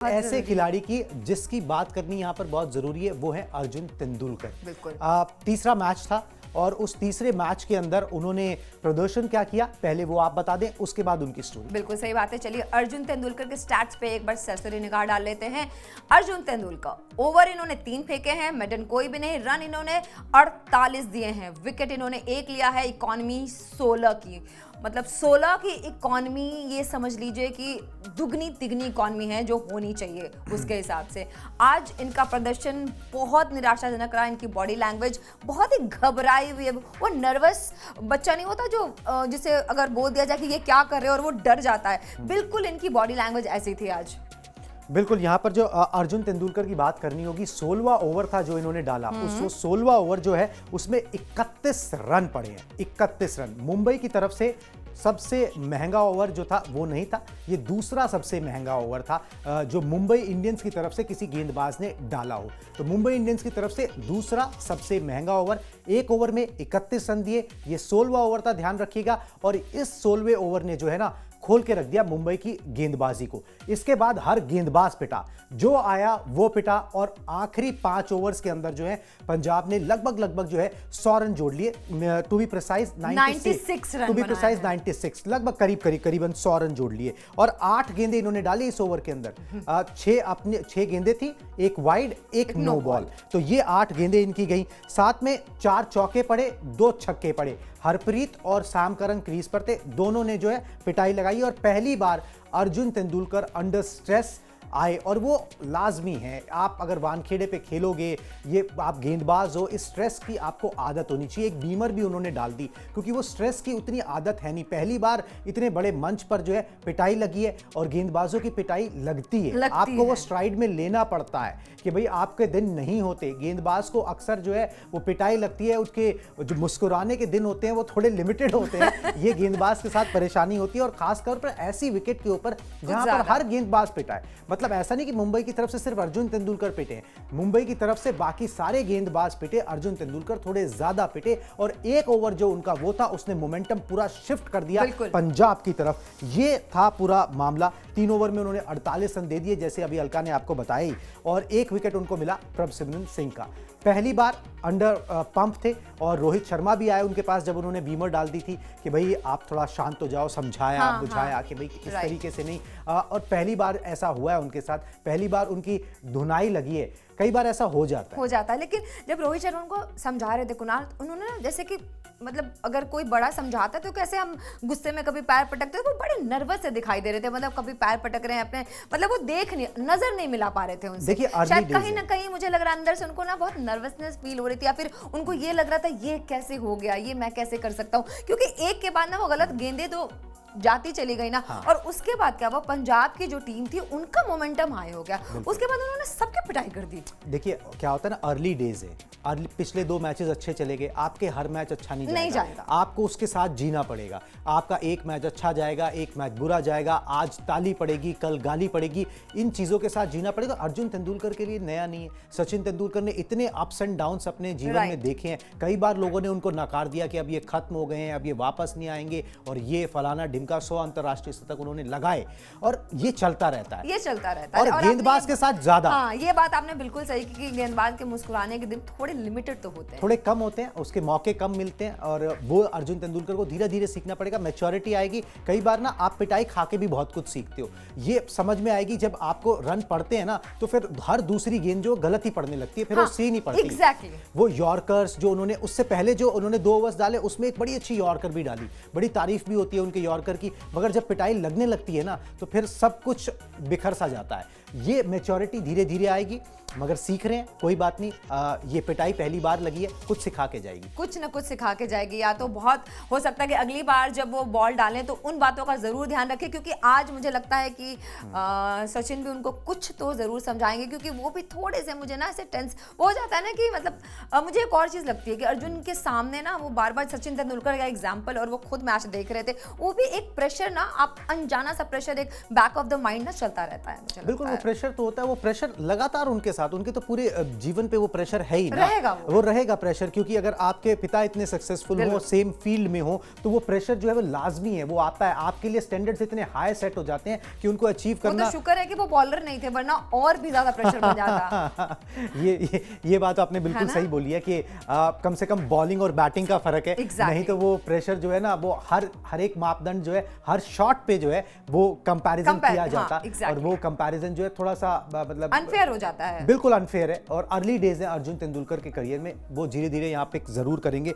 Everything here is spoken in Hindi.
ऐसे खिलाड़ी की जिसकी बात करनी यहाँ पर बहुत जरूरी है वो है अर्जुन तेंदुलकर। बिल्कुल। तीसरा मैच था और उस तीसरे मैच के अंदर उन्होंने प्रदर्शन क्या किया पहले वो आप बता दें, उसके बाद उनकी स्टोरी। बिल्कुल सही बात है। चलिए अर्जुन तेंदुलकर के स्टैट्स पे एक बार सरसरी निगाह डाल लेते हैं। अर्जुन तेंदुलकर ओवर इन्होंने 3 फेंके हैं, मेडन कोई भी नहीं, रन इन्होंने 48 दिए हैं, विकेट इन्होंने 1 लिया है। इकॉनमी 16 की, मतलब 16 की इकॉनमी, ये समझ लीजिए कि दुगनी तिगनी इकॉनमी है जो होनी चाहिए उसके हिसाब से। आज इनका प्रदर्शन बहुत निराशाजनक रहा। इनकी बॉडी लैंग्वेज बहुत ही घबराई हुई है। वो नर्वस बच्चा नहीं होता जो जिसे अगर बोल दिया जाए कि ये क्या कर रहे हो और वो डर जाता है, बिल्कुल इनकी बॉडी लैंग्वेज ऐसी थी आज। बिल्कुल, यहाँ पर जो अर्जुन तेंदुलकर की बात करनी होगी, 16वां ओवर था जो इन्होंने डाला। उस 16वां ओवर जो है उसमें 31 रन पड़े हैं, 31 रन। मुंबई की तरफ से सबसे महंगा ओवर जो था वो नहीं था, ये दूसरा सबसे महंगा ओवर था जो मुंबई इंडियंस की तरफ से किसी गेंदबाज ने डाला हो। तो मुंबई इंडियंस की तरफ से दूसरा सबसे महंगा ओवर, एक ओवर में 31 रन दिए। ये 16वां ओवर था, ध्यान रखिएगा। और इस 16वें ओवर ने जो है ना खोल के रख दिया मुंबई की गेंदबाजी को। इसके बाद हर गेंदबाज पिटा, जो आया वो पिटा। और आखिरी 5 ओवर्स के अंदर जो है पंजाब ने लगभग जो है 100 रन जोड़ लिए। To be precise 96 run, to be precise 96, लगभग करीबन 100 रन जोड़ लिए। और 8 गेंदें इन्होंने डाली इस ओवर के अंदर। 6 गेंदें थी, एक वाइड एक नो बॉल, तो ये 8 गेंदें इनकी गई। साथ में 4 चौके पड़े, 2 छक्के पड़े। हरप्रीत और सैम करन क्रीज पर थे, दोनों ने जो है पिटाई लगाई। और पहली बार अर्जुन तेंदुलकर अंडर स्ट्रेस आए, और वो लाजमी है। आप अगर वानखेड़े पे खेलोगे, ये आप गेंदबाज हो, इस स्ट्रेस की आपको आदत होनी चाहिए। एक बीमर भी उन्होंने डाल दी क्योंकि वो स्ट्रेस की उतनी आदत है नहीं। पहली बार इतने बड़े मंच पर जो है पिटाई लगी है, और गेंदबाजों की पिटाई लगती है, आपको वो स्ट्राइड में लेना पड़ता है कि भाई आपके दिन नहीं होते। गेंदबाज को अक्सर जो है वो पिटाई लगती है, उसके जो मुस्कुराने के दिन होते हैं वो थोड़े लिमिटेड होते हैं। ये गेंदबाज के साथ परेशानी होती है, और खासतौर पर ऐसी विकेट के ऊपर जहां पर हर गेंदबाज पिटाए। मतलब ऐसा नहीं कि मुंबई की तरफ से सिर्फ अर्जुन तेंदुलकर पिटे हैं, मुंबई की तरफ से बाकी सारे गेंदबाज पिटे, अर्जुन तेंदुलकर थोड़े ज्यादा पिटे। और एक ओवर जो उनका वो था, उसने मोमेंटम पूरा शिफ्ट कर दिया पंजाब की तरफ। ये था पूरा मामला। 3 ओवर में उन्होंने 48 रन दे दिए, जैसे अभी अलका ने आपको बताया, और 1 विकेट उनको मिला प्रभसिमरन सिंह का। पहली बार अंडर पंप थे, और रोहित शर्मा भी आए उनके पास जब उन्होंने बीमर डाल दी थी कि भाई आप थोड़ा शांत हो जाओ, समझाया बुझाया कि भाई इस तरीके से नहीं। और पहली बार ऐसा हुआ है उनके साथ, पहली बार उनकी धुनाई लगी है। कई बार ऐसा हो जाता है। लेकिन जब रोहित शर्मा उनको समझा रहे थे कुणाल, उन्होंने जैसे कि मतलब अगर कोई बड़ा समझाता है तो कैसे हम गुस्से में कभी पैर पटकते हैं, वो बड़े नर्वस से दिखाई दे रहे थे। मतलब कभी पैर पटक रहे हैं अपने, मतलब वो नजर नहीं मिला पा रहे थे उनसे। शायद कहीं ना कहीं मुझे लग रहा है अंदर से उनको ना बहुत नर्वसनेस फील हो रही थी, या फिर उनको ये लग रहा था ये कैसे हो गया, ये मैं कैसे कर सकता हूँ, क्योंकि एक के बाद ना वो गलत गेंदे तो जाती चली गई ना। और उसके बाद क्या हुआ, पंजाब की जो टीम थी उनका मोमेंटम हाई हो गया। उसके बाद उन्होंने सबके पिटाई कर दी। देखिए क्या होता है ना, अर्ली डेज है, पिछले 2 मैचेस अच्छे चले गए, आपके हर मैच अच्छा नहीं जाएगा। आपको उसके साथ जीना पड़ेगा। आपका एक मैच अच्छा जाएगा, एक मैच बुरा जाएगा, आज ताली पड़ेगी, कल गाली पड़ेगी, इन चीजों के साथ जीना पड़ेगा। अर्जुन तेंदुलकर के लिए नया नहीं है। सचिन तेंदुलकर ने इतने अप्स एंड डाउन्स अपने जीवन में देखे हैं। कई बार लोगों ने उनको नकार दिया कि अब ये खत्म हो गए हैं, अब ये वापस नहीं आएंगे, और ये फलाना ढिमका 100 अंतरराष्ट्रीय शतक उन्होंने लगाए, और ये चलता रहता है। और गेंदबाज के साथ ज्यादा। हाँ, ये बात आपने बिल्कुल सही की कि गेंदबाज के मुस्कुराने के दिन थोड़े लिमिटेड तो होते हैं, थोड़े कम होते हैं, उसके मौके कम मिलते हैं, और वो अर्जुन तेंदुलकर को धीरे धीरे सीखना पड़ेगा। मैच्योरिटी आएगी। कई बार ना आप पिटाई खा के भी बहुत कुछ सीखते हो, ये समझ में आएगी जब आपको रन पड़ते हैं ना, तो फिर हर दूसरी गेंद जो गलत ही पड़ने लगती है, फिर वो सही नहीं पड़ती। Exactly. वो यॉर्कर्स जो उन्होंने उससे पहले जो उन्होंने 2 ओवर्स डाले, उसमें एक बड़ी अच्छी यॉर्कर भी डाली, बड़ी तारीफ भी होती है उनके यॉर्कर की, मगर जब पिटाई लगने लगती है ना तो फिर सब कुछ बिखर सा जाता है। ये मैच्योरिटी धीरे धीरे आएगी, मगर सीख रहे हैं, कोई बात नहीं। ये पिटाई पहली बार लगी है, कुछ सिखा के जाएगी, कुछ ना कुछ सिखा के जाएगी। या तो बहुत हो सकता है कि अगली बार जब वो बॉल डालें तो उन बातों का जरूर ध्यान रखें, क्योंकि आज मुझे लगता है कि सचिन भी उनको कुछ तो जरूर समझाएंगे, क्योंकि वो भी थोड़े से मुझे ना ऐसे टेंस हो जाता है ना कि मतलब मुझे एक और चीज लगती है कि अर्जुन के सामने ना वो बार बार सचिन तेंदुलकर का एग्जाम्पल, और वो खुद मैच देख रहे थे, वो भी एक प्रेशर ना, आप अनजाना सा प्रेशर एक बैक ऑफ द माइंड ना चलता रहता है। बिल्कुल, वो प्रेशर तो होता है, वो प्रेशर लगातार उनके साथ, उनके तो पूरे जीवन पे वो प्रेशर है ही ना, रहेगा वो रहेगा प्रेशर, क्योंकि अगर आपके पिता इतने सक्सेसफुल हो, सेम फील्ड में हो, तो वो प्रेशर जो है वो लाजमी है, वो आता है। आपके लिए स्टैंडर्ड्स इतने हाई सेट हो जाते हैं कि उनको अचीव वो करना। तो शुक्र है कि वो बॉलर नहीं थे, वरना और भी ज्यादा प्रेशर बन जाता। ये बात आपने बिल्कुल सही बोली है कि कम से कम बॉलिंग और बैटिंग का फर्क है। नहीं तो वो प्रेशर जो है ना, वो हर एक मापदंड जो है, हर शॉट पे जो है वो कंपैरिजन किया जाता है, और वो कंपैरिजन जो है थोड़ा सा मतलब अनफेयर हो जाता है, बिल्कुल अनफेयर है। और अर्ली डेज है अर्जुन तेंदुलकर के करियर में, वो धीरे धीरे यहाँ पे जरूर करेंगे।